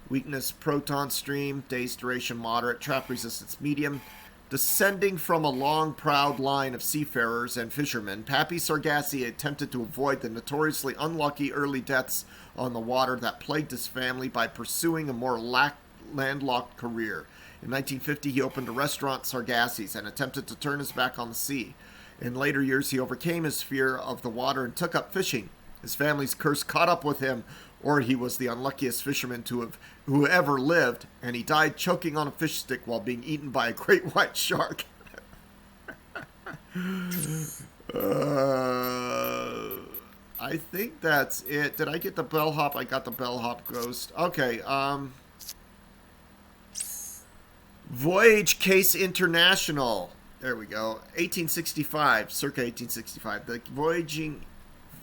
weakness proton stream, days duration moderate, trap resistance medium. Descending from a long, proud line of seafarers and fishermen, Pappy Sargassi attempted to avoid the notoriously unlucky early deaths on the water that plagued his family by pursuing a more landlocked career. In 1950, he opened a restaurant, Sargassi's, and attempted to turn his back on the sea. In later years, he overcame his fear of the water and took up fishing. His family's curse caught up with him, or he was the unluckiest fisherman who ever lived, and he died choking on a fish stick while being eaten by a great white shark. I think that's it. Did I get the bellhop? I got the bellhop ghost. Okay, Voyage Case International. There we go. 1865, circa 1865. The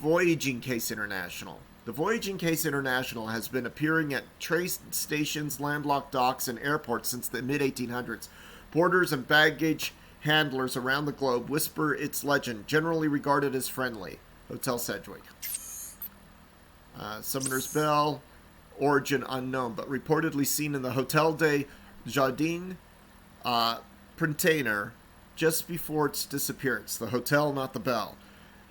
Voyaging Case International. The Voyaging Case International has been appearing at trace stations, landlocked docks, and airports since the mid-1800s. Porters and baggage handlers around the globe whisper its legend, generally regarded as friendly. Hotel Sedgewick. Summoner's Bell, origin unknown, but reportedly seen in the Hotel des Jardins Printemps just before its disappearance. The hotel, not the bell.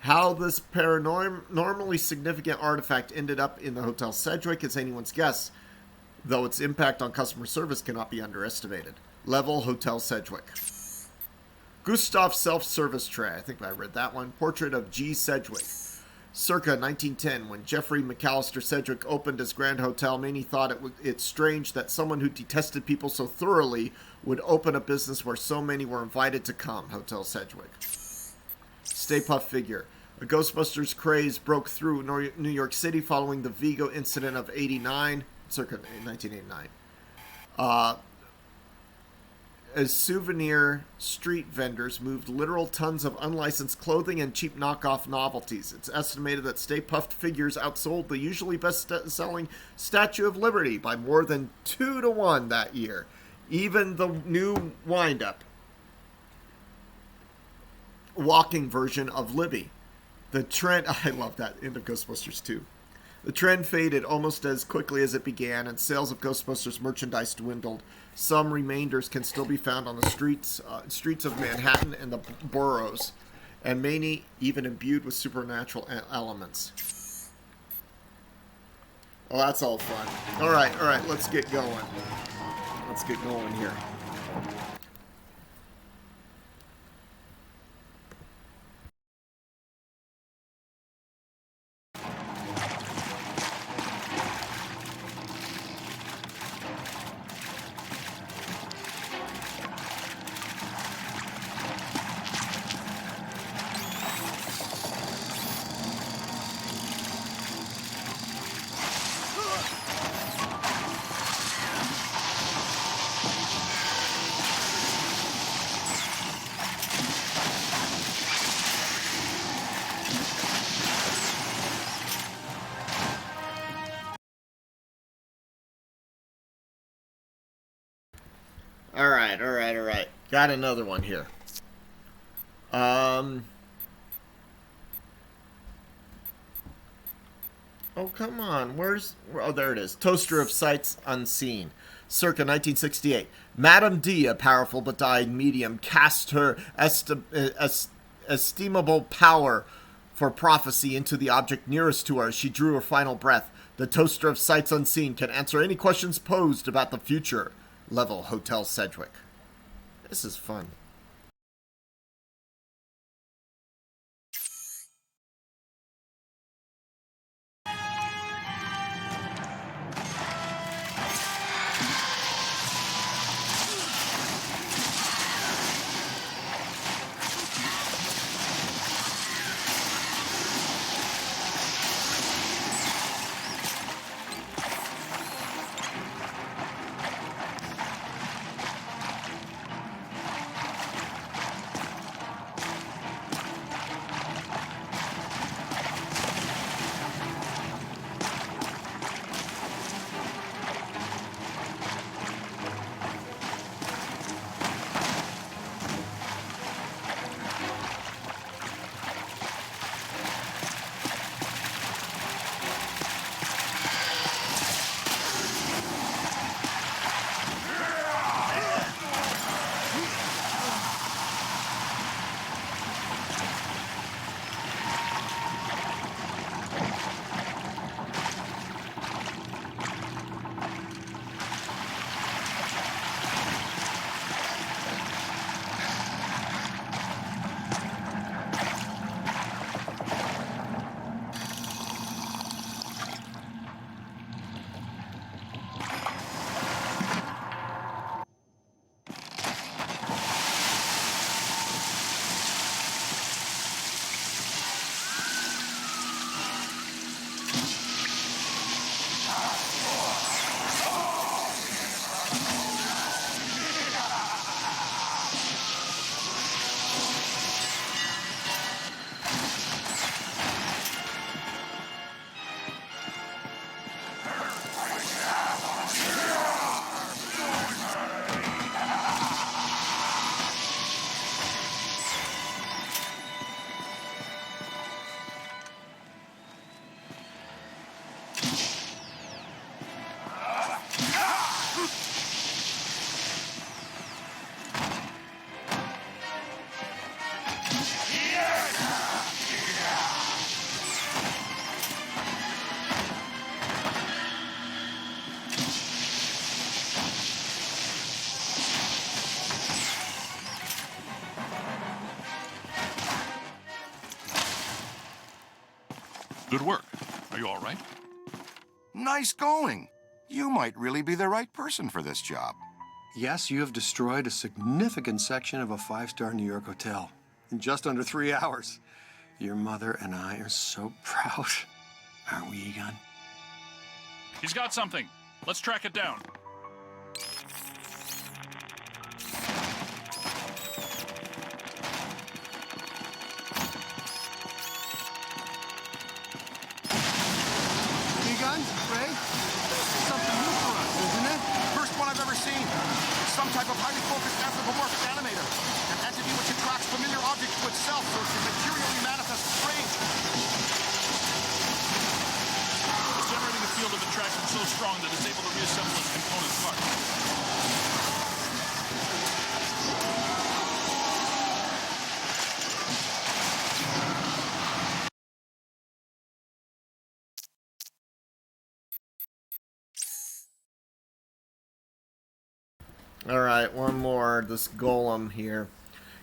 How this paranormally significant artifact ended up in the Hotel Sedgewick is anyone's guess, though its impact on customer service cannot be underestimated. Level Hotel Sedgewick. Gustav's self-service tray. I think I read that one. Portrait of G. Sedgewick. Circa 1910, when Jeffrey McAllister Sedgewick opened his grand hotel, many thought it's strange that someone who detested people so thoroughly would open a business where so many were invited to come. Hotel Sedgewick. Stay Puft figure. A Ghostbusters craze broke through New York City following the Vigo incident of '89, circa 1989. As souvenir street vendors moved literal tons of unlicensed clothing and cheap knockoff novelties. It's estimated that Stay Puft figures outsold the usually best-selling Statue of Liberty by more than 2-1 that year. Even the new wind-up walking version of Libby. The trend, I love that, in the Ghostbusters 2. The trend faded almost as quickly as it began, and sales of Ghostbusters merchandise dwindled. Some remainders can still be found on the streets of Manhattan and the boroughs, and many even imbued with supernatural elements. Oh, that's all fun. All right, let's get going. Let's get going here. All right. Got another one here. Oh, come on. Oh, there it is. Toaster of Sights Unseen. Circa 1968. Madame D, a powerful but dying medium, cast her estimable power for prophecy into the object nearest to her as she drew her final breath. The Toaster of Sights Unseen can answer any questions posed about the future. Level Hotel Sedgewick. This is fun. Good work. Are you all right? Nice going. You might really be the right person for this job. Yes, you have destroyed a significant section of a 5-star New York hotel in just under 3 hours. Your mother and I are so proud. Aren't we, Egon? He's got something. Let's track it down. Egon? Ray? This is something new for us, isn't it? First one I've ever seen. Some type of highly focused anthropomorphic animator. An entity which attracts familiar objects to itself so it can materially manifest strange. It's generating a field of attraction so strong that it's able to reassemble its component parts. Alright, one more. This golem here.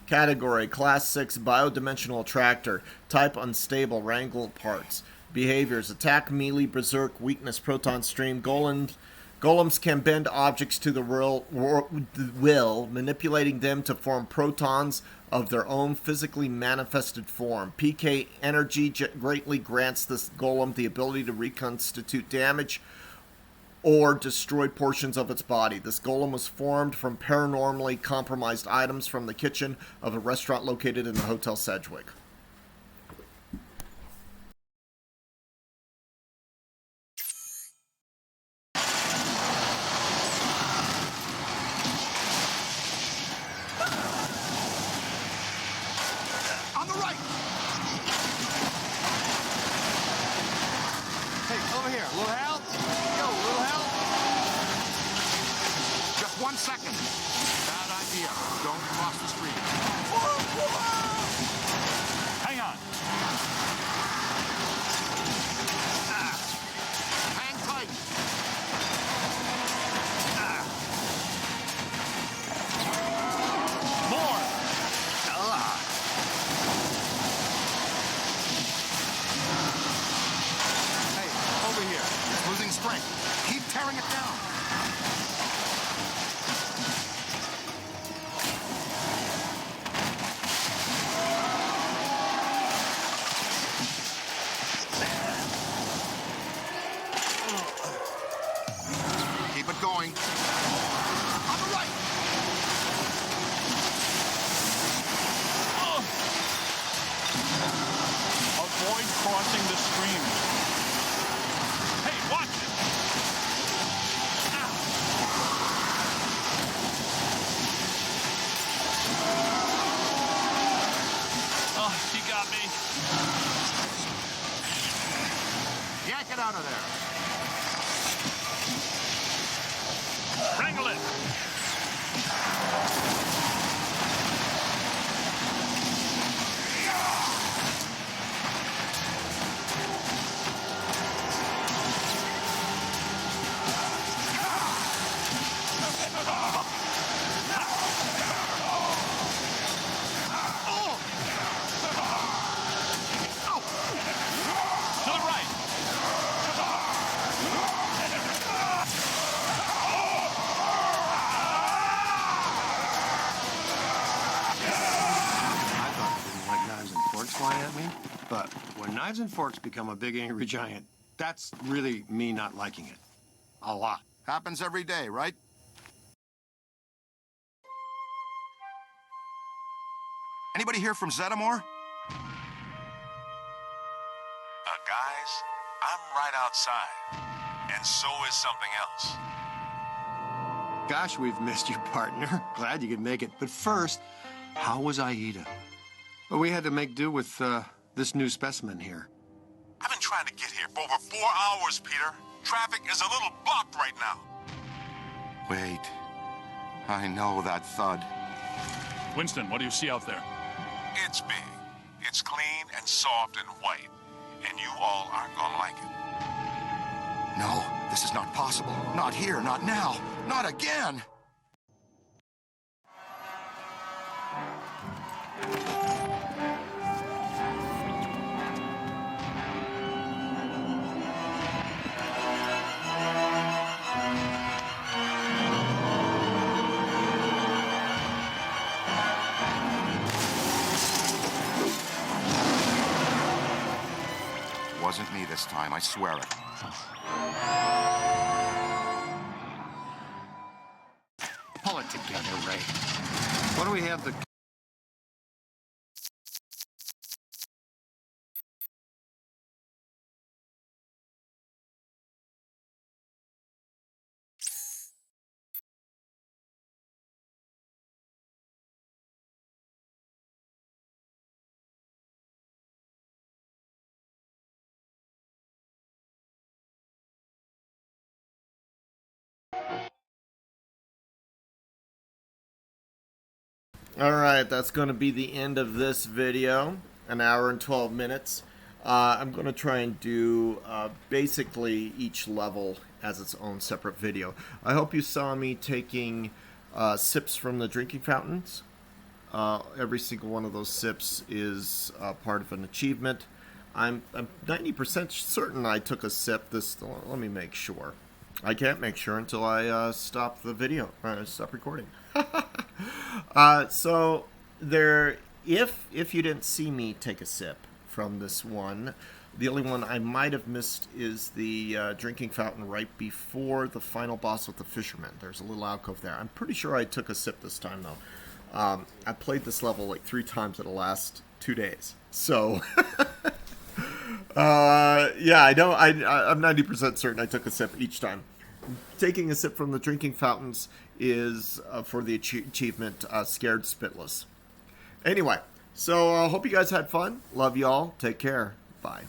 Category, Class 6 Biodimensional Attractor. Type, unstable, wrangled parts. Behaviors, attack, melee, berserk, weakness, proton stream. Golems can bend objects to the will, manipulating them to form protons of their own physically manifested form. PK energy greatly grants this golem the ability to reconstitute damage or destroy portions of its body. This golem was formed from paranormally compromised items from the kitchen of a restaurant located in the Hotel Sedgewick. On the right! Hey, over here. Little help? Yo, little help? Just 1 second. Bad idea. Don't cross the street. Hang on. Hang tight. More! Hey, over here. It's losing strength. Keep tearing it down. Keep it going. On the right. Avoid crossing the stream. Hey, watch it! Oh, he got me. Yank it out of there. Wrangle it! To the right! I thought I didn't like knives and forks flying at me, but when knives and forks become a big angry giant, that's really me not liking it. A lot. Happens every day, right? Anybody here from Zeddamore? Guys, I'm right outside, and so is something else. Gosh, we've missed you, partner. Glad you could make it. But first, how was Aida? Well, we had to make do with this new specimen here. I've been trying to get here for over 4 hours, Peter. Traffic is a little blocked right now. Wait. I know that thud. Winston, what do you see out there? It's big. It's clean and soft and white. And you all aren't gonna like it. No, this is not possible. Not here, not now, not again. wasn't me this time, I swear it. Pull it together, Ray. What do we have the... Alright, that's going to be the end of this video. An hour and 12 minutes. I'm going to try and do basically each level as its own separate video. I hope you saw me taking sips from the drinking fountains. Every single one of those sips is part of an achievement. I'm 90% certain I took a sip. Let me make sure. I can't make sure until I stop the video. Stop recording. So there, if you didn't see me take a sip from this one, the only one I might have missed is the drinking fountain right before the final boss with the fisherman. There's a little alcove there. I'm pretty sure I took a sip this time though. I played this level like 3 times in the last 2 days. So yeah, I know. I'm 90% certain I took a sip each time. Taking a sip from the drinking fountains is for the achievement Scared Spitless. Anyway, so I hope you guys had fun. Love y'all. Take care. Bye.